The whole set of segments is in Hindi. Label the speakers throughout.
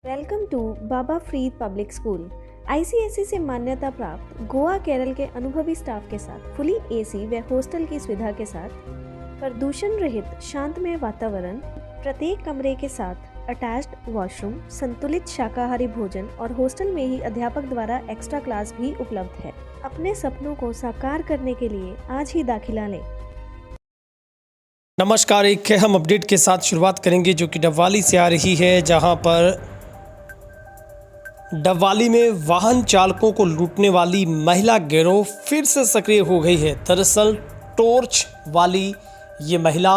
Speaker 1: Welcome to Baba Farid public school. ICSE से मान्यता प्राप्त गोवा केरल के अनुभवी स्टाफ के साथ फुली एसी व हॉस्टल की सुविधा के साथ प्रदूषण रहित शांतमय वातावरण, प्रत्येक कमरे के साथ अटैच्ड वॉशरूम, संतुलित शाकाहारी भोजन और हॉस्टल में ही अध्यापक द्वारा एक्स्ट्रा क्लास भी उपलब्ध है। अपने सपनों को साकार करने के लिए आज ही दाखिला लें।
Speaker 2: नमस्कार, एक हम अपडेट के साथ शुरुआत करेंगे जो कि डबवाली से आ रही है, जहां पर डबवाली में वाहन चालकों को लूटने वाली महिला गिरोह फिर से सक्रिय हो गई है। दरअसल टॉर्च वाली ये महिला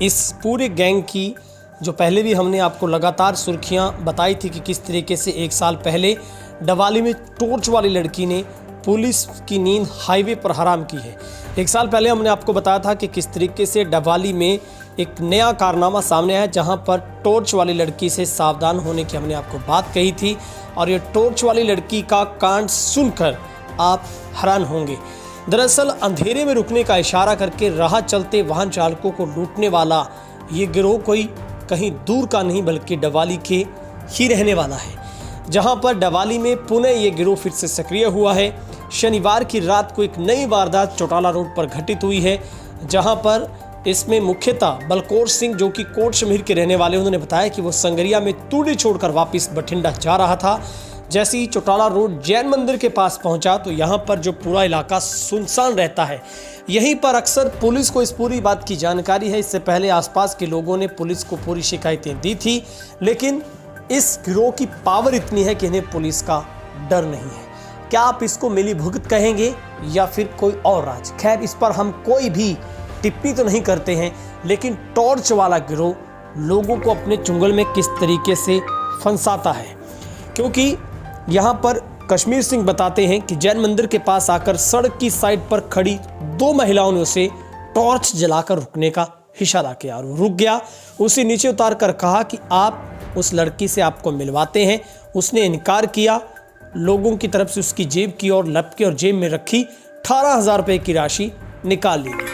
Speaker 2: इस पूरे गैंग की, जो पहले भी हमने आपको लगातार सुर्खियां बताई थी कि किस तरीके से एक साल पहले डबवाली में टॉर्च वाली लड़की ने पुलिस की नींद हाईवे पर हराम की है। एक साल पहले हमने आपको बताया था कि किस तरीके से डबवाली में एक नया कारनामा सामने आया, जहां पर टॉर्च वाली लड़की से सावधान होने की हमने आपको बात कही थी। और ये टॉर्च वाली लड़की का कांड सुनकर आप हैरान होंगे। दरअसल अंधेरे में रुकने का इशारा करके राह चलते वाहन चालकों को लूटने वाला ये गिरोह कोई कहीं दूर का नहीं बल्कि डबवाली के ही रहने वाला है, जहां पर डबवाली में पुनः ये गिरोह फिर से सक्रिय हुआ है। शनिवार की रात को एक नई वारदात चौटाला रोड पर घटित हुई है, जहां पर इसमें मुख्यतः बलकौर सिंह, जो कि कोट शमीर के रहने वाले, उन्होंने बताया कि वो संगरिया में तूड़ी छोड़कर वापस बठिंडा जा रहा था। जैसे ही चौटाला रोड जैन मंदिर के पास पहुंचा तो यहाँ पर जो पूरा इलाका सुनसान रहता है, यहीं पर अक्सर पुलिस को इस पूरी बात की जानकारी है। इससे पहले आसपास के लोगों ने पुलिस को पूरी शिकायतें दी थी, लेकिन इस गिरोह की पावर इतनी है कि इन्हें पुलिस का डर नहीं है। क्या आप इसको मिली भुगत कहेंगे या फिर कोई और राज? खैर, इस पर हम कोई भी टिप्पणी तो नहीं करते हैं, लेकिन टॉर्च वाला गिरोह लोगों को अपने चुंगल में किस तरीके से फंसाता है, क्योंकि यहाँ पर कश्मीर सिंह बताते हैं कि जैन मंदिर के पास आकर सड़क की साइड पर खड़ी दो महिलाओं ने उसे टॉर्च जलाकर रुकने का इशारा किया और रुक गया। उसे नीचे उतार कर कहा कि आप उस लड़की से आपको मिलवाते हैं। उसने इनकार किया। लोगों की तरफ से उसकी जेब की ओर लपके और जेब में रखी 18,000 रुपये की राशि निकाल ली गई।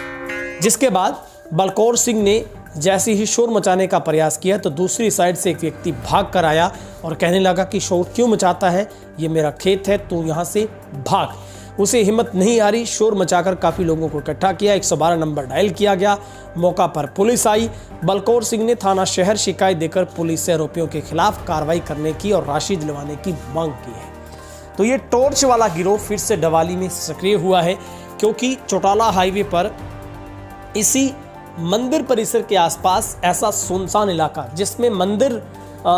Speaker 2: जिसके बाद बलकौर सिंह ने जैसे ही शोर मचाने का प्रयास किया तो दूसरी साइड से एक व्यक्ति भाग कर आया और कहने लगा कि शोर क्यों मचाता है, ये मेरा खेत है, तू यहाँ से भाग। उसे हिम्मत नहीं आ रही, शोर मचाकर काफ़ी लोगों को इकट्ठा किया। 112 नंबर डायल किया गया। मौका पर पुलिस आई। बलकौर सिंह ने थाना शहर शिकायत देकर पुलिस से आरोपियों के खिलाफ कार्रवाई करने की और राशि दिलवाने की मांग की है। तो ये टॉर्च वाला गिरोह फिर से डबवाली में सक्रिय हुआ है, क्योंकि चौटाला हाईवे पर इसी मंदिर परिसर के आसपास ऐसा सुनसान इलाका, जिसमें मंदिर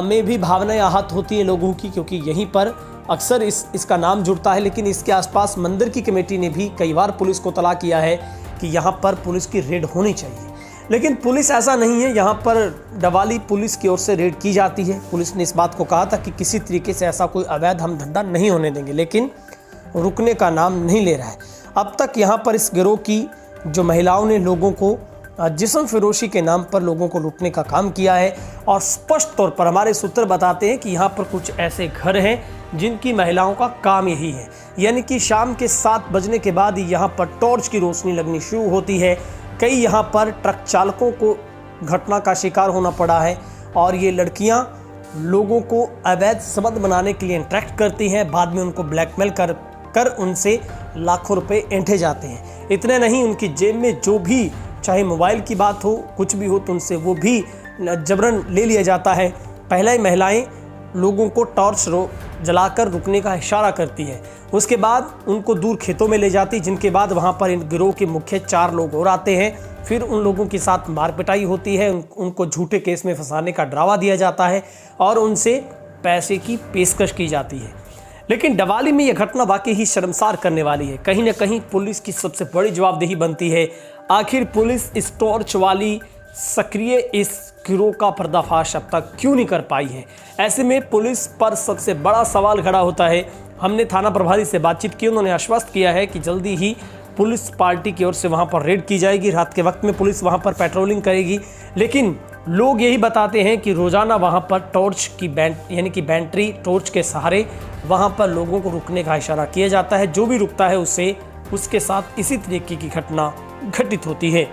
Speaker 2: में भी भावनाएं आहत होती हैं लोगों की, क्योंकि यहीं पर अक्सर इसका नाम जुड़ता है। लेकिन इसके आसपास मंदिर की कमेटी ने भी कई बार पुलिस को तला किया है कि यहाँ पर पुलिस की रेड होनी चाहिए, लेकिन पुलिस ऐसा नहीं है। यहाँ पर डबवाली पुलिस की ओर से रेड की जाती है। पुलिस ने इस बात को कहा था कि किसी तरीके से ऐसा कोई अवैध हम धंधा नहीं होने देंगे, लेकिन रुकने का नाम नहीं ले रहा है। अब तक यहाँ पर इस गिरोह की जो महिलाओं ने लोगों को जिस्म फिरोशी के नाम पर लोगों को लूटने का काम किया है। और स्पष्ट तौर पर हमारे सूत्र बताते हैं कि यहाँ पर कुछ ऐसे घर हैं जिनकी महिलाओं का काम यही है, यानी कि शाम के 7 बजने के बाद ही यहाँ पर टॉर्च की रोशनी लगनी शुरू होती है। कई यहाँ पर ट्रक चालकों को घटना का शिकार होना पड़ा है और ये लड़कियाँ लोगों को अवैध संबंध बनाने के लिए इंटरेक्ट करती हैं, बाद में उनको ब्लैकमेल कर उनसे लाखों रुपए ऐंठे जाते हैं। इतने नहीं, उनकी जेब में जो भी, चाहे मोबाइल की बात हो, कुछ भी हो, तो उनसे वो भी जबरन ले लिया जाता है। पहले महिलाएं लोगों को टॉर्च जलाकर रुकने का इशारा करती है, उसके बाद उनको दूर खेतों में ले जाती, जिनके बाद वहां पर इन गिरोह के मुख्य 4 लोग और आते हैं। फिर उन लोगों के साथ मार पिटाई होती है, उनको झूठे केस में फंसाने का डरावा दिया जाता है और उनसे पैसे की पेशकश की जाती है। लेकिन डबवाली में यह घटना वाकई ही शर्मसार करने वाली है। कहीं ना कहीं पुलिस की सबसे बड़ी जवाबदेही बनती है। आखिर पुलिस इस टॉर्च वाली सक्रिय इस गिरोह का पर्दाफाश अब तक क्यों नहीं कर पाई है? ऐसे में पुलिस पर सबसे बड़ा सवाल खड़ा होता है। हमने थाना प्रभारी से बातचीत की, उन्होंने आश्वस्त किया है कि जल्दी ही पुलिस पार्टी की ओर से वहां पर रेड की जाएगी। रात के वक्त में पुलिस वहां पर पेट्रोलिंग करेगी, लेकिन लोग यही बताते हैं कि रोजाना वहां पर टॉर्च की यानी कि बैटरी टॉर्च के सहारे वहां पर लोगों को रुकने का इशारा किया जाता है। जो भी रुकता है उसके साथ इसी तरीके की घटना घटित होती है।